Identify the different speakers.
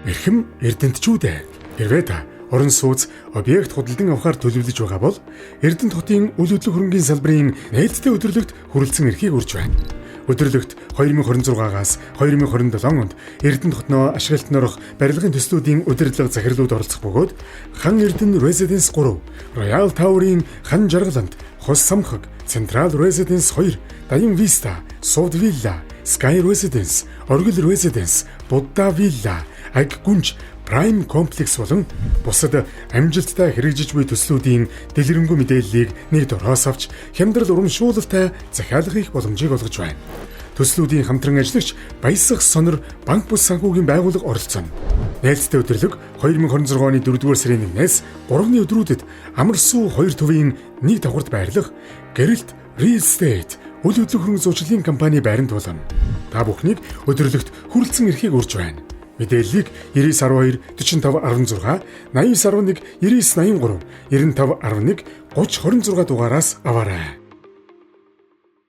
Speaker 1: Эрхэм эрдэнтчүүд хэрвээ та орон сууц объект худалдан авахар төлөвлөж байгаа бол Эрдэнэт хотын үйл хөдлөх хөрөнгийн салбарын нээлттэй өдөрлөгт хүрэлцэн эрхийг үрж байна. Өдөрлөгт 2026-аас 2027 онд Эрдэнэт хотноо ашиглалтанд орох барилгын төслүүдийн удирдлага захирлууд оролцох бөгөөд Хан Эрдэнэ Residence 3, Royal Tower-ийн Хан Жаргаланд, Хос Самхаг, Central Residence 2, Даян Vista, Sud Villa, Sky Residence, Оргил Residence, Будда Villa, Аг Гүнж Prime Complex болон бусад амжилттай хэрэгжиж буй төслүүдийн дэлгэрэнгүй мэдээллийг нэг дороос авч хямдрал урамшуулалтай захиалгах боломжийг олгож байна. Төслүүдийн хамтран ажиллагч Баясах Сонор банк бус санхүүгийн байгууллага оролцсон. Нээлттэй өдөрлөг 2026 оны 4-р сарын 1-ээс 3-ны өдрүүдэд Амар суу 2 төвийн 1 давхарт байрлах Гэрэлт Real Estate үйл хөдлөх хөрөнгө зуучлалын компани байранд болно. Та бүхнийг өдөрлөгт хүрэлцэн эрхийг урьж байна. Мэдээллийг 9912 4516 8911 9983 9511 3026 дугаараас аваарай.